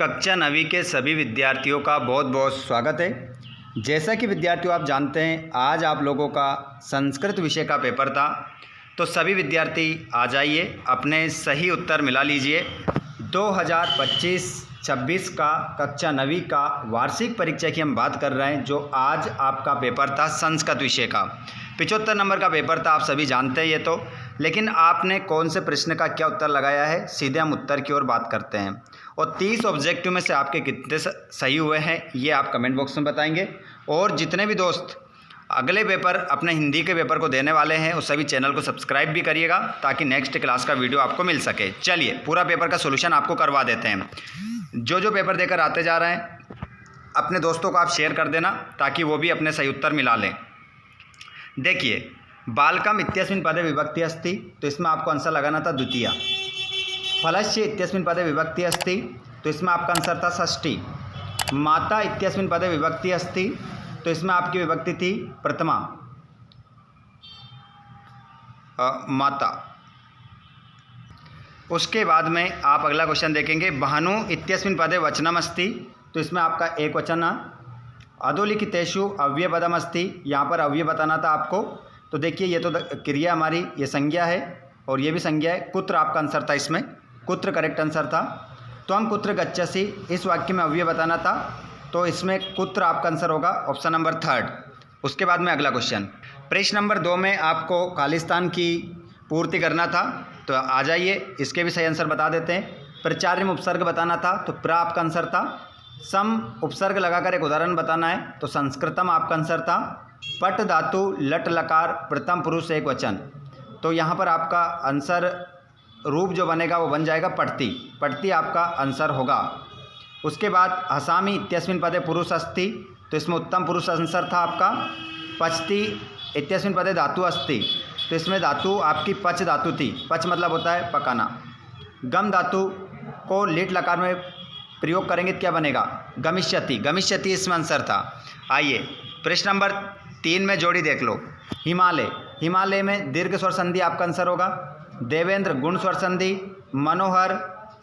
कक्षा 9वीं के सभी विद्यार्थियों का बहुत बहुत स्वागत है। जैसा कि विद्यार्थियों आप जानते हैं, आज आप लोगों का संस्कृत विषय का पेपर था, तो सभी विद्यार्थी आ जाइए, अपने सही उत्तर मिला लीजिए। 2025-26 का कक्षा 9वीं का वार्षिक परीक्षा की हम बात कर रहे हैं, जो आज आपका पेपर था संस्कृत विषय का। 75 नंबर का पेपर था, आप सभी जानते हैं ये तो। लेकिन आपने कौन से प्रश्न का क्या उत्तर लगाया है, सीधे हम उत्तर की ओर बात करते हैं। और 30 ऑब्जेक्टिव में से आपके कितने सही हुए हैं, ये आप कमेंट बॉक्स में बताएंगे। और जितने भी दोस्त अगले पेपर अपने हिंदी के पेपर को देने वाले हैं, उस सभी चैनल को सब्सक्राइब भी करिएगा, ताकि नेक्स्ट क्लास का वीडियो आपको मिल सके। चलिए पूरा पेपर का सोल्यूशन आपको करवा देते हैं। जो पेपर देकर आते जा रहे हैं, अपने दोस्तों को आप शेयर कर देना, ताकि वो भी अपने सही उत्तर मिला लें। देखिए, बालकम इत्यस्मिन् पदे विभक्ति अस्ति, तो इसमें आपको आंसर लगाना था द्वितीया। फलस्य इत्यस्मिन् पदे विभक्ति अस्ति, तो इसमें आपका आंसर था षष्ठी। माता इत्यस्मिन् पदे विभक्ति अस्ति, तो इसमें आपकी विभक्ति थी प्रथमा, माता। उसके बाद में आप अगला क्वेश्चन देखेंगे, भानु इत्यस्मिन् पदे वचनम अस्ति, तो इसमें आपका एक वचन है। अधोलिखितेषु अव्ययपदम अस्ति, यहाँ पर अव्यय बताना था आपको। तो देखिए, ये तो क्रिया हमारी, ये संज्ञा है और ये भी संज्ञा है। कुत्र आपका आंसर था, इसमें कुत्र करेक्ट आंसर था। तो हम कुत्र गच्छसि, इस वाक्य में अव्यय बताना था, तो इसमें कुत्र आपका आंसर होगा, ऑप्शन नंबर 3। उसके बाद में अगला क्वेश्चन, प्रश्न नंबर 2 में आपको खालिस्तान की पूर्ति करना था, तो आ जाइए, इसके भी सही आंसर बता देते हैं। प्रचार्य में उपसर्ग बताना था, तो प्र आपका आंसर था। सम उपसर्ग लगाकर एक उदाहरण बताना है, तो संस्कृतम आपका आंसर था। पट धातु लट लकार प्रथम पुरुष एक वचन, तो यहाँ पर आपका आंसर रूप जो बनेगा वो बन जाएगा पठती। पठती आपका आंसर होगा। उसके बाद हसामी इत्यस्मिन् पदे पुरुष अस्ति, तो इसमें उत्तम पुरुष आंसर था आपका। पचती इत्यस्मिन् पदे धातु अस्ति, तो इसमें धातु आपकी पच धातु थी। पच मतलब होता है पकाना। गम धातु को लिट लकार में प्रयोग करेंगे तो क्या बनेगा, गमिष्यति। गमिष्यति इसमें आंसर था। आइए प्रश्न नंबर 3 में जोड़ी देख लो। हिमालय, हिमालय में दीर्घ स्वर संधि आपका आंसर होगा। देवेंद्र गुण स्वर संधि। मनोहर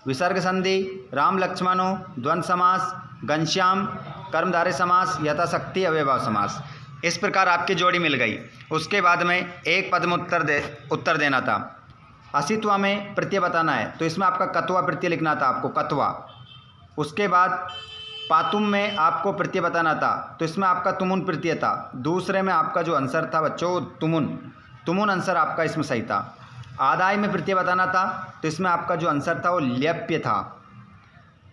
विसर्ग संधि। राम लक्ष्मणों द्वंद्व समास। घनश्याम कर्मधारय समास। यथाशक्ति अव्ययभाव समास। इस प्रकार आपकी जोड़ी मिल गई। उसके बाद में एक पद में उत्तर देना था। असित्वा में प्रत्यय बताना है, तो इसमें आपका कत्वा प्रत्यय लिखना था आपको, कत्वा। उसके बाद पातुम में आपको प्रत्यय बताना था, तो इसमें आपका तुमुन प्रत्यय था। दूसरे में आपका जो आंसर था बच्चों, तुमुन, तुमुन आंसर आपका इसमें सही था। आदाय में प्रत्यय बताना था, तो इसमें आपका जो आंसर था वो ल्यप्य था।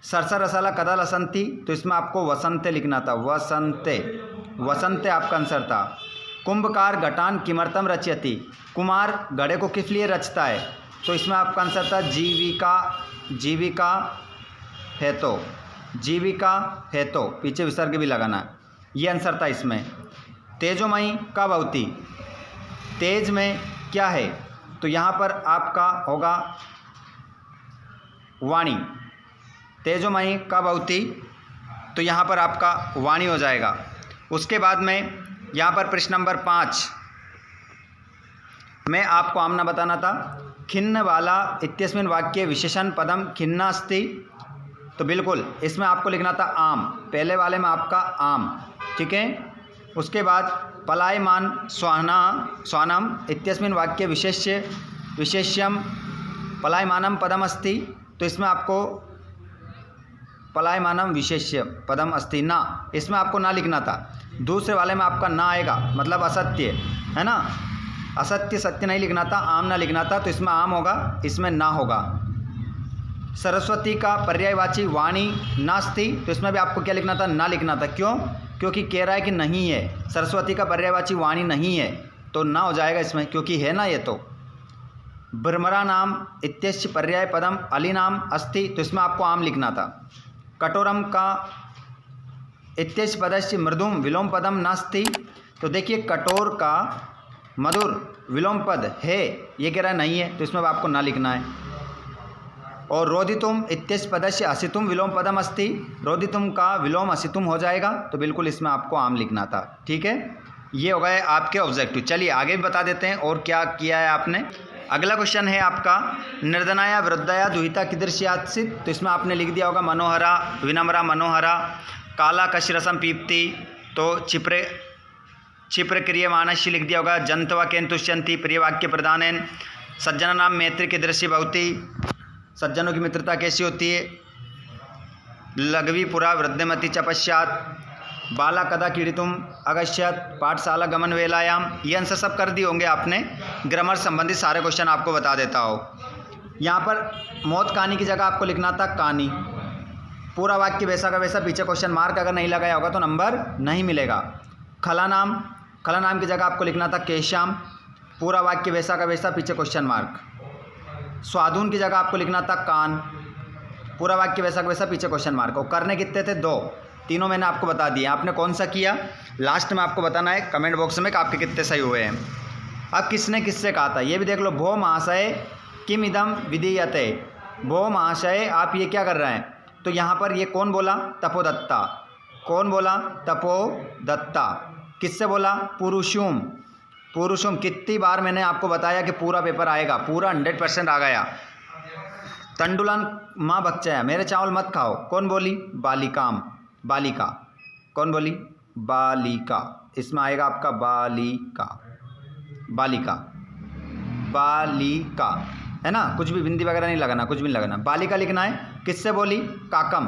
सरसर रसाला कदा लसंती, तो इसमें आपको वसंते लिखना था, वसंते, वसंते आपका आंसर था। कुंभकार घटान किमर्थम रचयति, कुमार घड़े को किस लिए रचता है, तो इसमें आपका आंसर था जीविका, जीविका हेतु, जीविका हेतु, पीछे विसर्ग भी लगाना है, ये आंसर था इसमें। तेजोमयी का भवती, तेज में क्या है, तो यहाँ पर आपका होगा वाणी। तेजोमयी का भवती, तो यहाँ पर आपका वाणी हो जाएगा। उसके बाद में यहाँ पर प्रश्न नंबर 5 में आपको आमना बताना था। खिन्न वाला इत्यस्मिन् वाक्ये विशेषण पदम खिन्ना अस्ति, तो बिल्कुल इसमें आपको लिखना था आम, पहले वाले में आपका आम, ठीक है। उसके बाद पलायमान स्वानम इत्यस्मिन् वाक्ये विशेष्यम पलायमानम पदम अस्ति, तो इसमें आपको पलायमानम विशेष्य पदम अस्ति ना, इसमें आपको ना लिखना था। दूसरे वाले में आपका ना आएगा, मतलब असत्य है ना, असत्य सत्य नहीं लिखना था, आम ना लिखना था, तो इसमें आम होगा, इसमें ना होगा। सरस्वती का पर्यायवाची वाणी नास्ति, तो इसमें भी आपको क्या लिखना था, ना लिखना था। क्यों, क्योंकि कह रहा है कि नहीं है, सरस्वती का पर्यायवाची वाणी नहीं है, तो ना हो जाएगा इसमें, क्योंकि है ना ये तो। भ्रमरा नाम इत्यस्य पर्याय पदम अलिनाम अस्ति, तो इसमें आपको आम लिखना था। कटोरम का इत्यस्य पदस्य मृदुम विलोम पदम नास्ति, तो देखिए कटोर का मधुर विलोम पद है, ये कह रहा है नहीं है, तो इसमें आपको ना लिखना है। और रोदितुम इत्यस्य पदस्य असितुम विलोम पदम अस्ति, रोदितुम का विलोम असितुम हो जाएगा, तो बिल्कुल इसमें आपको आम लिखना था, ठीक है। ये हो गए आपके ऑब्जेक्टिव। चलिए आगे भी बता देते हैं और क्या किया है आपने। अगला क्वेश्चन है आपका निर्धनाया वृद्धाया दुहिता कीदृश्यात्सित। तो इसमें आपने लिख दिया होगा मनोहरा, विनम्रा मनोहरा। काला कशरसम पीप्ति, तो क्षिप्र क्रियमाणस्य लिख दिया होगा। जंतवा केन तुष्यंती प्रिय वाक्य प्रधानेन। सज्जन नाम मैत्री कीदृशी भवती, सज्जनों की मित्रता कैसी होती है। लघवी पुरा वृद्धिमती च पश्चात। बाला कदा कीड़ितुम अगस्यत, पाठशाला गमन वेलायाम। ये आंसर सब कर दिए होंगे आपने। ग्रामर संबंधित सारे क्वेश्चन आपको बता देता हो। यहाँ पर मौत कहानी की जगह आपको लिखना था कहानी। पूरा वाक्य वैसा का वैसा, पीछे क्वेश्चन मार्क अगर नहीं लगाया होगा तो नंबर नहीं मिलेगा। खला नाम की जगह आपको लिखना था केशाम। पूरा वाक्य वैसा का वैसा, पीछे क्वेश्चन मार्क। स्वादुन की जगह आपको लिखना था कान। पूरा वाक्य वैसा का वैसा, पीछे क्वेश्चन मार्क। और करने कितने थे, 2। तीनों मैंने आपको बता दिए। आपने कौन सा किया लास्ट में आपको बताना है कमेंट बॉक्स में कि आपके कितने सही हुए हैं। अब किसने किससे कहा था ये भी देख लो। भो महाशय किम इदम विधीयते। भो महाशय आप ये क्या कर रहे हैं। तो यहाँ पर ये कौन बोला, तपोदत्ता। कौन बोला, तपोदत्ता। किससे बोला, पुरुषुम। कितनी बार मैंने आपको बताया कि पूरा पेपर आएगा, पूरा 100% आ गया। तंडुलन माँ बच्चा, मेरे चावल मत खाओ। कौन बोली, बालिका। कौन बोली, बालिका। इसमें आएगा आपका बालिका है ना। कुछ भी बिंदी वगैरह नहीं लगाना, कुछ भी नहीं लगाना। बालिका लिखना है। किससे बोली, काकम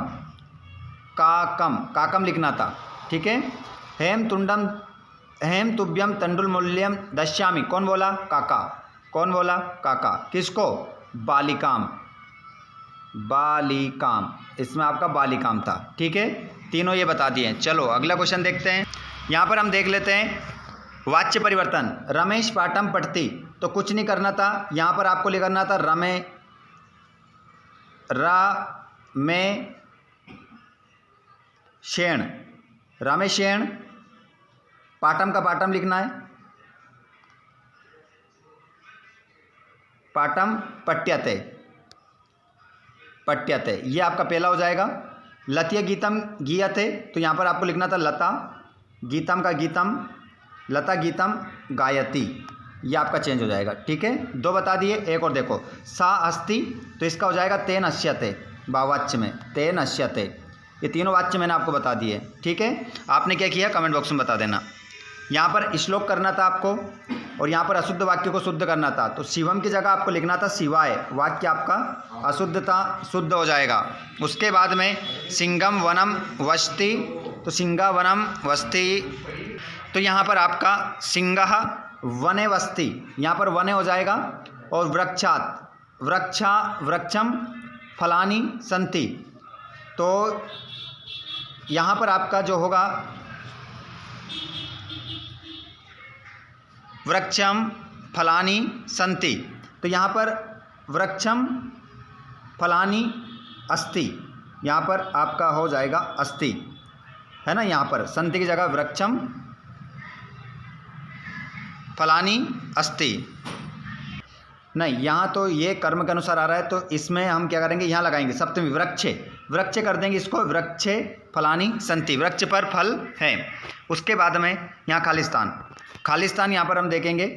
लिखना था। ठीक है। हेम तुभ्यम तंडुल मूल्यम दश्यामी। कौन बोला, काका। किसको, बालिकाम। इसमें आपका बालिकाम था। ठीक है, तीनों ये बता दिए। चलो अगला क्वेश्चन देखते हैं। यहाँ पर हम देख लेते हैं वाच्य परिवर्तन। रमेश पाठम पढ़ती, तो कुछ नहीं करना था। यहाँ पर आपको लिखना था रामेशेण। पाठम का पाठम लिखना है। पाठम पठ्यते, ये आपका पहला हो जाएगा। लतीय गीतम गीयते, तो यहाँ पर आपको लिखना था लता। गीतम का गीतम, लता गीतम गायती, ये आपका चेंज हो जाएगा। ठीक है, 2 बता दिए। एक और देखो, सा अस्ति, तो इसका हो जाएगा तेन अश्यते। वाच्य में तेन अश्यते। ये तीनों वाच्य मैंने आपको बता दिए। ठीक है, आपने क्या किया कमेंट बॉक्स में बता देना। यहाँ पर श्लोक करना था आपको, और यहाँ पर अशुद्ध वाक्य को शुद्ध करना था। तो शिवम की जगह आपको लिखना था शिवाय। वाक्य आपका अशुद्ध था, शुद्ध हो जाएगा। उसके बाद में सिंगम वनम वस्ति, तो सिंगा वनम वस्ति, तो यहाँ पर आपका सिंगह वने वस्ति, यहाँ पर वने हो जाएगा। और वृक्षम फलानी संति, तो यहाँ पर आपका जो होगा वृक्षम फलानी संति, तो यहाँ पर वृक्षम फलानी अस्ति, यहाँ पर आपका हो जाएगा अस्ति, है ना। यहाँ पर संति की जगह वृक्षम फलानी अस्ति। नहीं, यहाँ तो ये कर्म के अनुसार आ रहा है, तो इसमें हम क्या करेंगे, यहाँ लगाएंगे सप्तमी वृक्ष कर देंगे इसको। वृक्षे फलानी संति, वृक्ष पर फल है। उसके बाद में यहाँ खालिस्तान यहाँ पर हम देखेंगे।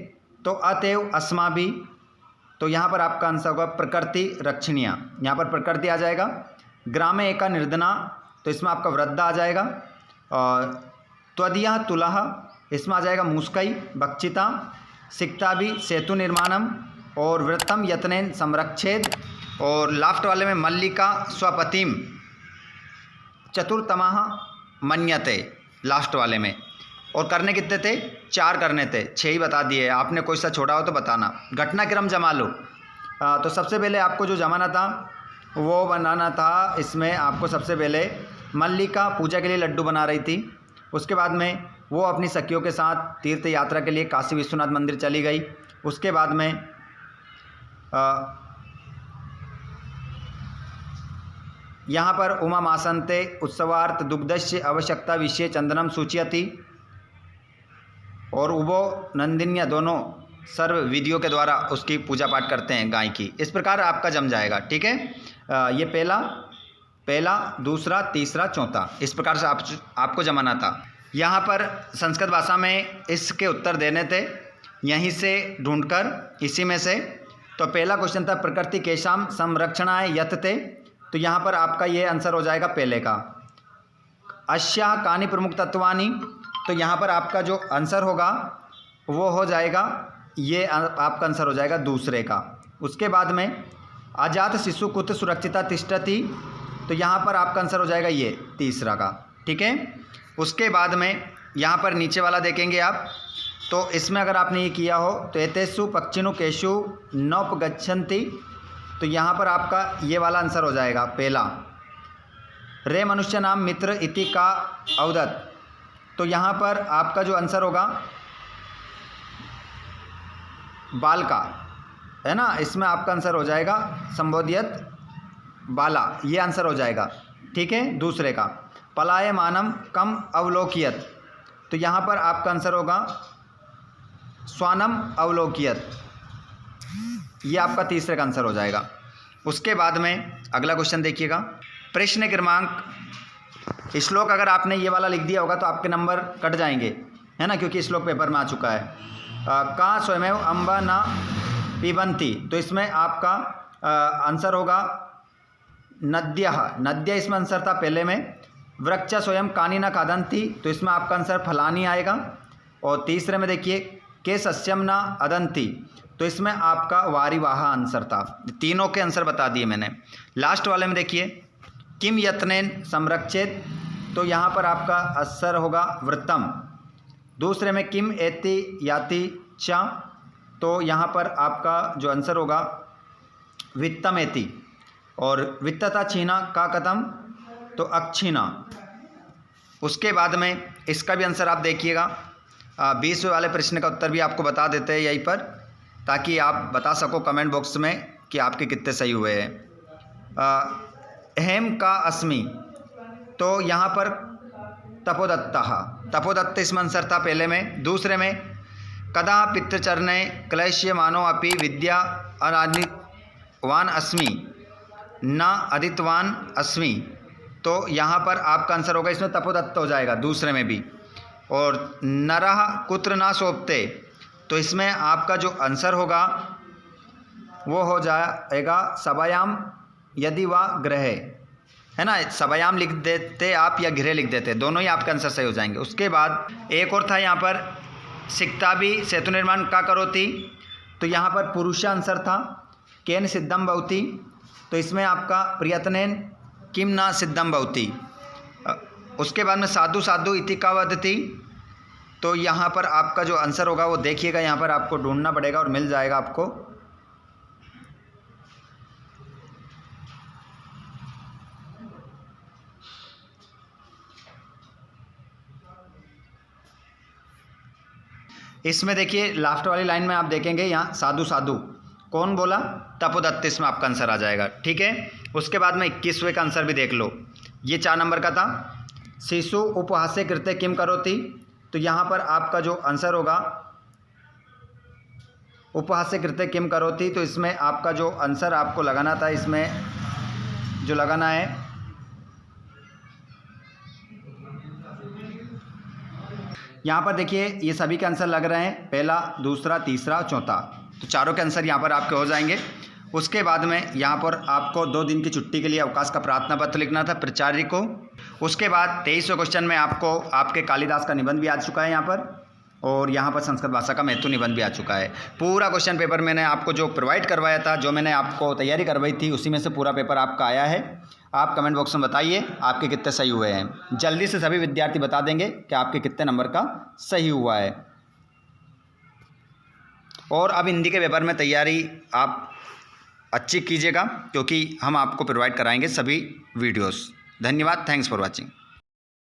तो अतएव अस्मा भी, तो यहाँ पर आपका आंसर होगा प्रकृति रक्षणीय, यहाँ पर प्रकृति आ जाएगा। ग्रामे एका निर्धना, तो इसमें आपका वृद्धा आ जाएगा। और त्वदीय तुलह, इसमें आ जाएगा मुस्कई बक्षिता। सिक्ता भी सेतु निर्माणम, और वृत्तम यत्नेन संरक्षेद। और लास्ट वाले में मल्लिका स्वपतिम चतुर्थतमः मन्यते, लास्ट वाले में। और करने कितने थे, 4 करने थे, 6 ही बता दिए। आपने कोई सा छोड़ा हो तो बताना। घटनाक्रम जमा लो, तो सबसे पहले आपको जो जमाना था वो बनाना था। इसमें आपको सबसे पहले मल्लिका पूजा के लिए लड्डू बना रही थी। उसके बाद में वो अपनी सखियों के साथ तीर्थ यात्रा के लिए काशी विश्वनाथ मंदिर चली गई। उसके बाद में यहाँ पर उमा मासंते उत्सवार्थ दुग्धस्य आवश्यकता विषय चंदनम सूचयति। और उभो नंदिन्या दोनों सर्व विधियों के द्वारा उसकी पूजा पाठ करते हैं गाय की। इस प्रकार आपका जम जाएगा। ठीक है, ये पहला दूसरा तीसरा चौथा, इस प्रकार से आपको जमाना था। यहाँ पर संस्कृत भाषा में इसके उत्तर देने थे, यहीं से ढूंढकर इसी में से। तो पहला क्वेश्चन था प्रकृति केशाम संरक्षणाय यतते, तो यहाँ पर आपका ये आंसर हो जाएगा पहले का। अस्या कानि प्रमुख तत्वानि, तो यहाँ पर आपका जो आंसर होगा वो हो जाएगा, ये आपका आंसर हो जाएगा दूसरे का। उसके बाद में अजात शिशु कुत सुरक्षिता तिष्ठति, तो यहाँ पर आपका आंसर हो जाएगा ये तीसरा का। ठीक है, उसके बाद में यहाँ पर नीचे वाला देखेंगे आप, तो इसमें अगर आपने ये किया हो तो एतेषु पक्षिणु केषु नोपगच्छन्ति, तो यहाँ पर आपका ये वाला आंसर हो जाएगा पहला। रे मनुष्य नाम मित्र इति का अवदत, तो यहाँ पर आपका जो आंसर होगा बाल का है ना, इसमें आपका आंसर हो जाएगा संबोधियत बाला, ये आंसर हो जाएगा। ठीक है, दूसरे का पलायमानम कम अवलोकियत, तो यहाँ पर आपका आंसर होगा स्वानम अवलोकियत, ये आपका तीसरे का आंसर हो जाएगा। उसके बाद में अगला क्वेश्चन देखिएगा, प्रश्न क्रमांक, श्लोक अगर आपने ये वाला लिख दिया होगा तो आपके नंबर कट जाएंगे, है ना, क्योंकि श्लोक पेपर में आ चुका है। का स्वयमेव अम्बा न पिबंती, तो इसमें आपका आंसर होगा नद्यः, नद्य इसमें आंसर था पहले में। वृक्ष स्वयं कानी न खादंती, तो इसमें आपका आंसर फलानी आएगा। और तीसरे में देखिए के सस्यम न अदंती, तो इसमें आपका वारिवाह आंसर था। तीनों के आंसर बता दिए मैंने। लास्ट वाले में देखिए किम यत्नेन संरक्षित, तो यहाँ पर आपका आंसर होगा वृत्तम। दूसरे में किम एति याति च, तो यहाँ पर आपका जो आंसर होगा वित्तम एति। और वित्तता छीना का कथम, तो अक्षीना। उसके बाद में इसका भी आंसर आप देखिएगा, 20वें वाले प्रश्न का उत्तर भी आपको बता देते हैं यहीं पर, ताकि आप बता सको कमेंट बॉक्स में कि आपके कितने सही हुए हैं। अहम का अस्मि, तो यहाँ पर तपोदत्ता, तपोदत्त इसमें आंसर था पहले में। दूसरे में कदा पितृचरणे क्लेश्यमानो अपि विद्या अनादितवान अस्मि न अदितवान अस्मि, तो यहाँ पर आपका आंसर होगा, इसमें तपोदत्त हो जाएगा दूसरे में भी। और नरः कुत्र न सोपते, तो इसमें आपका जो आंसर होगा वो हो जाएगा सभायाम यदि वा गृहे, है ना, सभायाम लिख देते आप या गृह लिख देते, दोनों ही आपका आंसर सही हो जाएंगे। उसके बाद एक और था यहाँ पर सिक्ता भी सेतु निर्माण का करोति, तो यहाँ पर पुरुष आंसर था। केन सिद्धम भवति, तो इसमें आपका प्रयत्नेन किम ना सिद्धम भवति। उसके बाद में साधु साधु इति का वदति, तो यहाँ पर आपका जो आंसर होगा वो देखिएगा, यहाँ पर आपको ढूंढना पड़ेगा और मिल जाएगा आपको। इसमें देखिए लास्ट वाली लाइन में आप देखेंगे यहाँ साधु साधु कौन बोला, तपोदत्त, इसमें आपका आंसर आ जाएगा। ठीक है, उसके बाद में 21वें का आंसर भी देख लो, ये 4 नंबर का था। शिशु उपहास्य कृत्य किम करोति, तो यहाँ पर आपका जो आंसर होगा उपहास्य कृत्य किम करोति, तो इसमें आपका जो आंसर आपको लगाना था, इसमें जो लगाना है यहाँ पर देखिए ये सभी के आंसर लग रहे हैं, पहला, दूसरा, तीसरा, चौथा, तो चारों के आंसर यहाँ पर आपके हो जाएंगे। उसके बाद में यहाँ पर आपको 2 दिन की छुट्टी के लिए अवकाश का प्रार्थना पत्र लिखना था प्राचार्य को। उसके बाद 23वें क्वेश्चन में आपको आपके कालिदास का निबंध भी आ चुका है यहाँ पर, और यहाँ पर संस्कृत भाषा का महत्व निबंध भी आ चुका है। पूरा क्वेश्चन पेपर मैंने आपको जो प्रोवाइड करवाया था, जो मैंने आपको तैयारी करवाई थी, उसी में से पूरा पेपर आपका आया है। आप कमेंट बॉक्स में बताइए आपके कितने सही हुए हैं। जल्दी से सभी विद्यार्थी बता देंगे कि आपके कितने नंबर का सही हुआ है। और अब हिंदी के पेपर में तैयारी आप अच्छी कीजिएगा, क्योंकि हम आपको प्रोवाइड कराएंगे सभी वीडियोस। धन्यवाद, थैंक्स फॉर वॉचिंग।